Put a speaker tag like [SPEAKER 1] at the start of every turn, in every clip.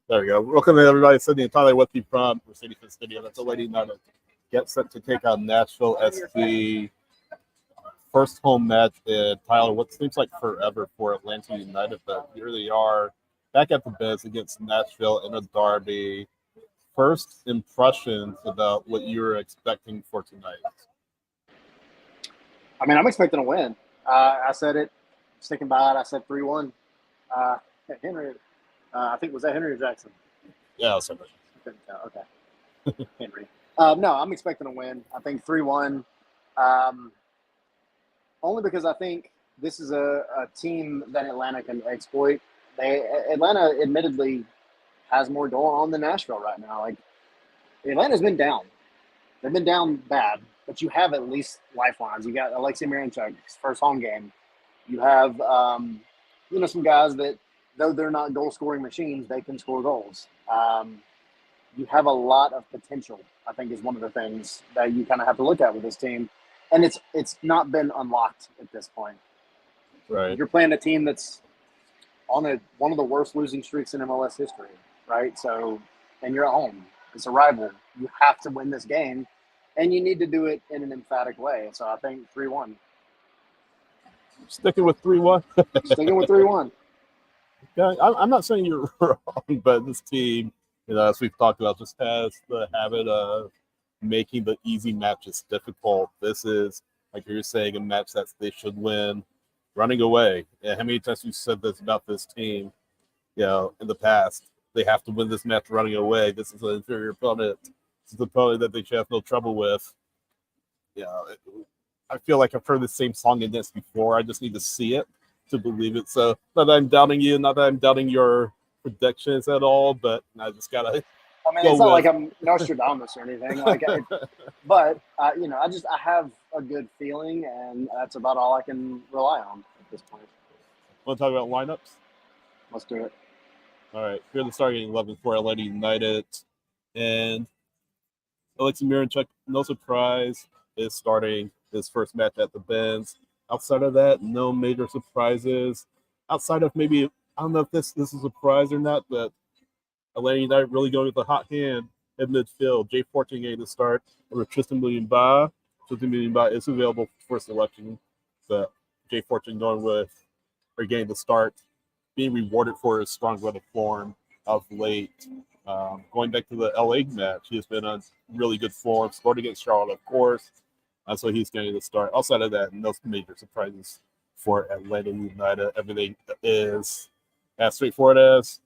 [SPEAKER 1] There we go. Welcome to everybody. Sydney and Tyler with you from Mercedes Stadium. That's a Lady United. Get set to take on Nashville SC. First home match. Tyler, what seems like forever for Atlanta United, but here they are back at the Biz against Nashville in a derby. First impressions about what you were expecting for tonight.
[SPEAKER 2] I mean, I'm expecting a win. I said it, sticking by it. I said 3-1. Henry, I think, was that Henry or Jackson?
[SPEAKER 1] Yeah, I'll say
[SPEAKER 2] that. Okay. Henry. No, I'm expecting a win. I think 3-1. Only because I think this is a team that Atlanta can exploit. Atlanta admittedly has more going on than Nashville right now. Like, Atlanta's been down. They've been down bad, but you have at least lifelines. You got Alexei Miranchuk's first home game. You have, some guys that, though they're not goal-scoring machines, they can score goals. You have a lot of potential, I think, is one of the things that you kind of have to look at with this team. And it's not been unlocked at this point.
[SPEAKER 1] Right.
[SPEAKER 2] You're playing a team that's on one of the worst losing streaks in MLS history, right? So, and you're at home. It's a rival. You have to win this game, and you need to do it in an emphatic way. So I think 3-1.
[SPEAKER 1] Sticking with 3-1?
[SPEAKER 2] Sticking with 3-1.
[SPEAKER 1] Yeah, I'm not saying you're wrong, but this team, as we've talked about, just has the habit of making the easy matches difficult. This is, like you're saying, a match that they should win running away. And how many times we've said this about this team, in the past? They have to win this match running away. This is an inferior opponent. This is an opponent that they should have no trouble with. I feel like I've heard the same song and dance before. I just need to see it to believe it. So not that I'm doubting you, not that I'm doubting your predictions at all, but I just gotta.
[SPEAKER 2] I mean, it's not like I'm Nostradamus or anything. But I have a good feeling, and that's about all I can rely on at this point.
[SPEAKER 1] Want to talk about lineups?
[SPEAKER 2] Let's do it.
[SPEAKER 1] All right, here are the starting 11 for Atlanta United, and Alexei Miranchuk, no surprise, is starting his first match at the Benz. Outside of that, no major surprises. Outside of maybe, I don't know if this is a surprise or not, but Atlanta United really going with the hot hand in midfield. Jay Fortune getting the start over Tristan Muyumba. Tristan Muyumba is available for selection, but Jay Fortune getting the start, being rewarded for his strong run of form of late. Going back to the LA match, he's been on really good form. Scored against Charlotte, of course. So he's getting the start. Outside of that, no major surprises for Atlanta United. Everything is as straightforward as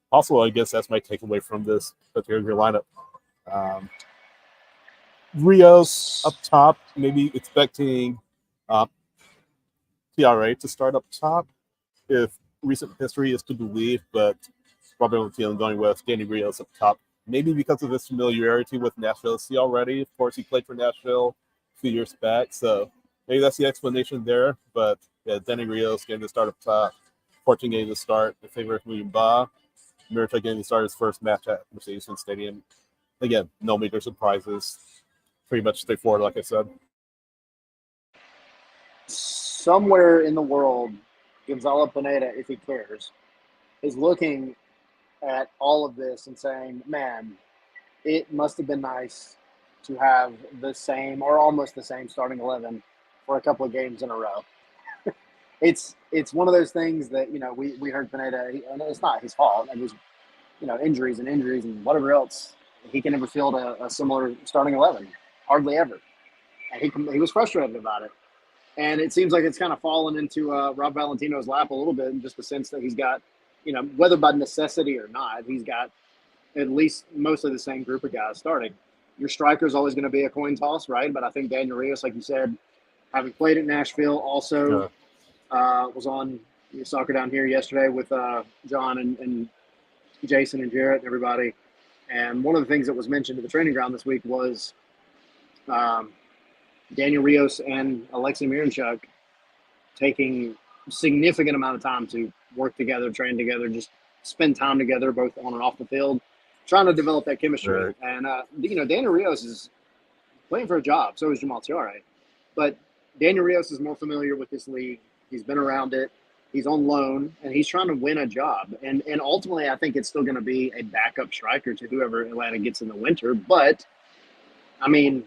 [SPEAKER 1] possible. I guess that's my takeaway from this particular lineup. Rios up top, maybe expecting TRA to start up top if recent history is to believe, but probably on the team going with Danny Rios up top. Maybe because of his familiarity with Nashville SC already. Of course, he played for Nashville a few years back, so maybe that's the explanation there. But yeah, Danny Rios getting the start up top, Fortune getting the start in favor of Muyumba. Miranchuk getting to start his first match at Mercedes Stadium. Again, no major surprises. Pretty much straightforward, like I said.
[SPEAKER 2] Somewhere in the world, Gonzalo Pineda, if he cares, is looking at all of this and saying, man, it must have been nice to have the same or almost the same starting 11 for a couple of games in a row. It's one of those things that, we heard Pineda, and it's not his fault. It was, injuries and whatever else. He can never field a similar starting 11, hardly ever. And he was frustrated about it. And it seems like it's kind of fallen into Rob Valentino's lap a little bit in just the sense that he's got, whether by necessity or not, he's got at least most of the same group of guys starting. Your striker is always going to be a coin toss, right? But I think Daniel Rios, like you said, having played at Nashville, also was on Soccer Down Here yesterday with John and Jason and Jarrett and everybody. And one of the things that was mentioned at the training ground this week was Daniel Rios and Alexei Miranchuk taking a significant amount of time to work together, train together, just spend time together, both on and off the field, trying to develop that chemistry.
[SPEAKER 1] Right.
[SPEAKER 2] And, Daniel Rios is playing for a job. So is Jamal Tiare. But Daniel Rios is more familiar with this league. He's been around it. He's on loan, and he's trying to win a job. And ultimately, I think it's still going to be a backup striker to whoever Atlanta gets in the winter. But I mean,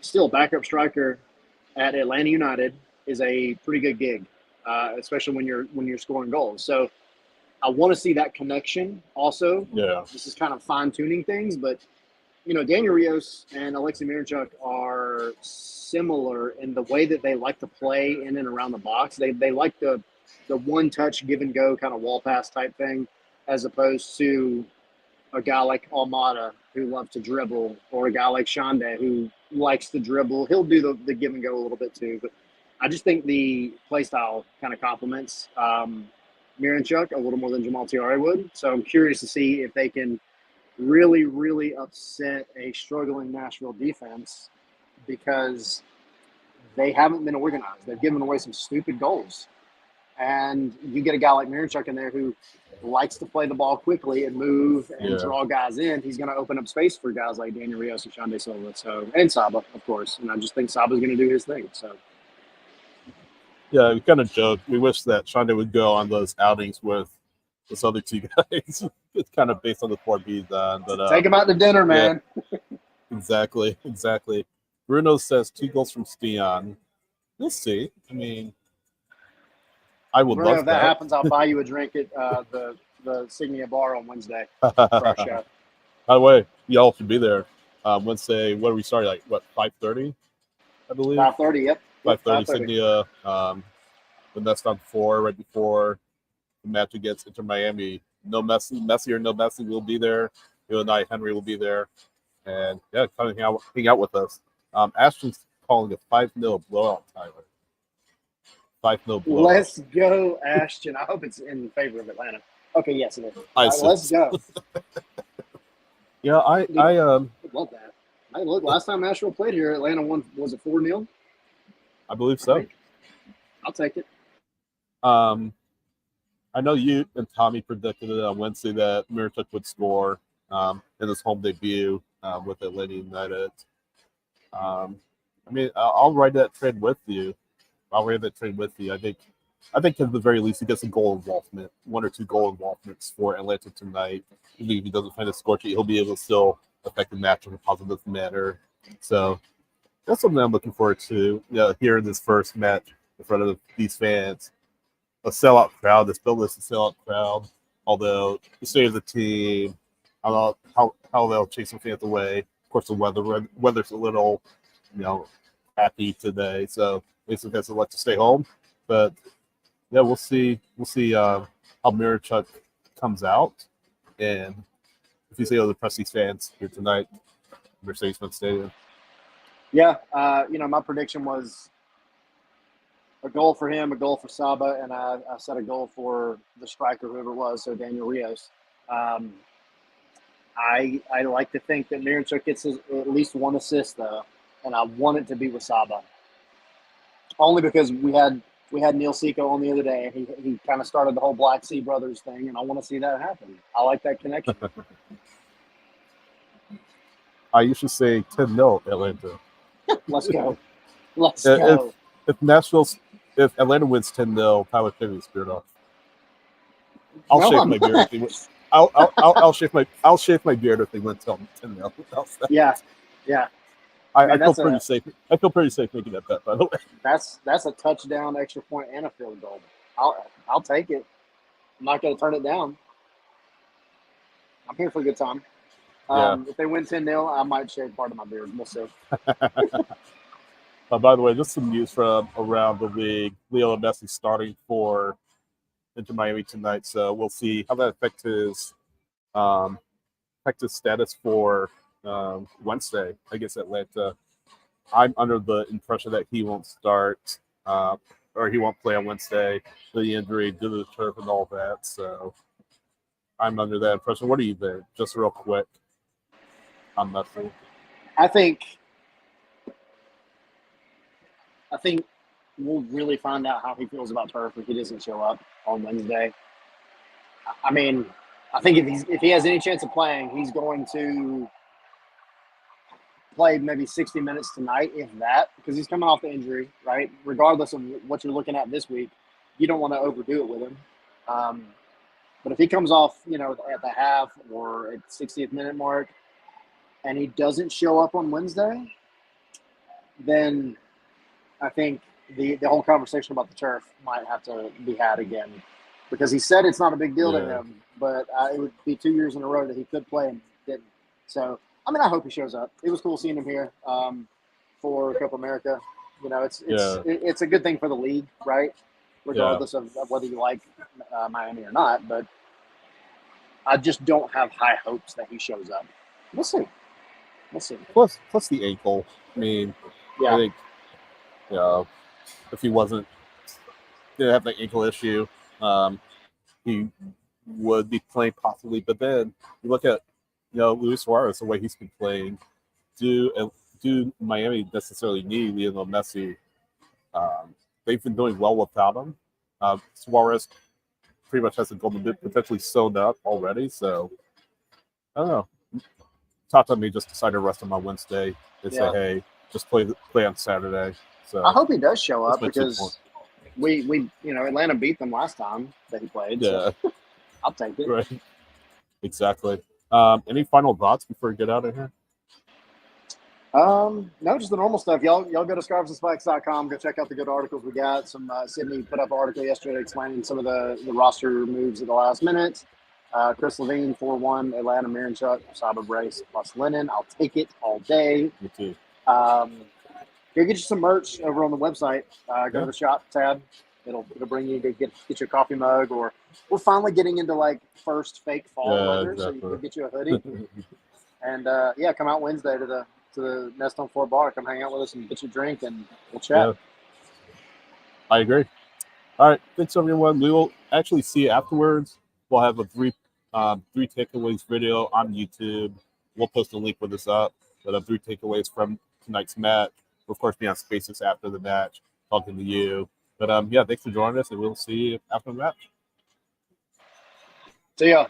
[SPEAKER 2] still backup striker at Atlanta United is a pretty good gig, especially when you're scoring goals. So I want to see that connection. Also,
[SPEAKER 1] Yeah.
[SPEAKER 2] this is kind of fine tuning things, but Daniel Rios and Alexei Miranchuk are similar in the way that they like to play in and around the box. They like the one touch give and go kind of wall pass type thing, as opposed to a guy like Almada who loves to dribble, or a guy like Shande who likes to dribble. He'll do the give and go a little bit too, but I just think the play style kind of complements Miranchuk a little more than Jamal Tiare would. So I'm curious to see if they can really, really upset a struggling Nashville defense, because they haven't been organized. They've given away some stupid goals. And you get a guy like Miranchuk in there who likes to play the ball quickly and move and draw guys in. He's going to open up space for guys like Daniel Rios and Shande Silva, and Saba, of course. And I just think Saba's going to do his thing. So.
[SPEAKER 1] Yeah, we kind of joke. We wish that Shande would go on those outings with those other two guys. It's kind of based on the sport he's on. But
[SPEAKER 2] take him out to dinner, man.
[SPEAKER 1] Yeah, exactly. Bruno says 2 goals from Stian. We'll see. I mean, I would
[SPEAKER 2] Bruno,
[SPEAKER 1] love
[SPEAKER 2] if that happens, I'll buy you a drink at the Signia Bar on Wednesday for our show.
[SPEAKER 1] By the way, y'all should be there Wednesday. What are we starting? 5:30, I believe.
[SPEAKER 2] 5:30. Yep.
[SPEAKER 1] 5:30 Signia. When that's on 4, right before the match against Inter Miami. No Messi or no Messi will be there. You and I, Henry, will be there, and yeah, come and hang out with us. Ashton's calling a 5-0 blowout, Tyler. 5-0 blowout.
[SPEAKER 2] Let's go, Ashton. I hope it's in favor of Atlanta. Okay, yes, it is. Let's go.
[SPEAKER 1] Yeah, I
[SPEAKER 2] love that. Hey, look, last time Nashville played here, Atlanta won. Was it 4-0?
[SPEAKER 1] I believe so.
[SPEAKER 2] Right. I'll take it.
[SPEAKER 1] I know you and Tommy predicted it on Wednesday that Miranchuk would score in his home debut with Atlanta United. I mean, I'll ride that trade with you. I think at the very least he gets a goal involvement, 1 or 2 goal involvements for Atlanta tonight. Even if he doesn't find a score sheet, he'll be able to still affect the match in a positive manner. So that's something I'm looking forward to. Here in this first match in front of these fans, a sellout crowd. This bill is a sellout crowd. Although the state of the team, I don't know how they'll chase some fans away. Of course, the weather's a little, happy today, so basically guys would like to stay home. But yeah, we'll see. How Miranchuk comes out, and if you see other Prestige fans here tonight, Mercedes-Benz Stadium.
[SPEAKER 2] Yeah, my prediction was a goal for him, a goal for Saba, and I set a goal for the striker, whoever it was, so Daniel Rios. I like to think that Miranchuk gets at least 1 assist, though, and I want it to be with Saba. Only because we had Neil Seco on the other day, and he kind of started the whole Black Sea Brothers thing, and I want to see that happen. I like that connection.
[SPEAKER 1] I used to say 10-0 Atlanta.
[SPEAKER 2] Let's go. Let's go.
[SPEAKER 1] If Atlanta wins 10-0, Tyler Perry is spirit off. I'll shave my beard. I'll shave my beard if they win 10-0.
[SPEAKER 2] Yeah.
[SPEAKER 1] I feel pretty safe. I feel pretty safe making that bet. By the way,
[SPEAKER 2] that's a touchdown, extra point, and a field goal. I'll take it. I'm not going to turn it down. I'm here for a good time. If they win 10-0, I might shave part of my beard. We'll see.
[SPEAKER 1] By the way, just some news from around the league. Leo Messi starting for Inter Miami tonight, so we'll see how that affects his status for Wednesday against Atlanta. I'm under the impression that he won't start or he won't play on Wednesday. The injury due to the turf and all that. So I'm under that impression. What do you think? Just real quick on Messi.
[SPEAKER 2] I think we'll really find out how he feels about turf if he doesn't show up on Wednesday. I mean, I think if he has any chance of playing, he's going to play maybe 60 minutes tonight, if that, because he's coming off the injury, right? Regardless of what you're looking at this week, you don't want to overdo it with him. But if he comes off, at the half or at 60th minute mark, and he doesn't show up on Wednesday, then I think the whole conversation about the turf might have to be had again, because he said it's not a big deal to him, but it would be 2 years in a row that he could play and didn't. So, I hope he shows up. It was cool seeing him here for Copa America. It's a good thing for the league, right? Regardless of whether you like Miami or not. But I just don't have high hopes that he shows up. We'll see.
[SPEAKER 1] Plus the ankle. I mean,
[SPEAKER 2] yeah.
[SPEAKER 1] I think, if he didn't have the ankle issue, he would be playing possibly. But then you look at, Luis Suarez, the way he's been playing. Do Miami necessarily need Lionel Messi? They've been doing well without him. Suarez pretty much has a golden boot potentially sewn up already. So I don't know. Tata may just decide to rest him on Wednesday and say, "Hey, just play on Saturday." So
[SPEAKER 2] I hope he does show up, because we Atlanta beat them last time that he played.
[SPEAKER 1] Yeah,
[SPEAKER 2] so I'll take it.
[SPEAKER 1] Right. Exactly. Any final thoughts before we get out of here?
[SPEAKER 2] No, just the normal stuff. Y'all go to scarvesandspikes.com. Go check out the good articles we got. Sydney put up an article yesterday explaining some of the roster moves at the last minute. Chris Levine, 4-1, Atlanta Miranchuk, Saba Brace plus Lennon. I'll take it all day.
[SPEAKER 1] Me too.
[SPEAKER 2] Go get you some merch over on the website. Go to the shop tab. It'll bring you to get your coffee mug, or we're finally getting into like first fake fall weather, so you can get you a hoodie. And come out Wednesday to the Nest on 4 bar. Come hang out with us and get you a drink, and we'll chat.
[SPEAKER 1] Yeah. I agree. All right, thanks everyone. We will actually see you afterwards. We'll have a three takeaways video on YouTube. We'll post a link with this up. But 3 takeaways from tonight's match. We'll, of course, be on Spaces after the match, talking to you. But thanks for joining us, and we'll see you after the match.
[SPEAKER 2] See ya.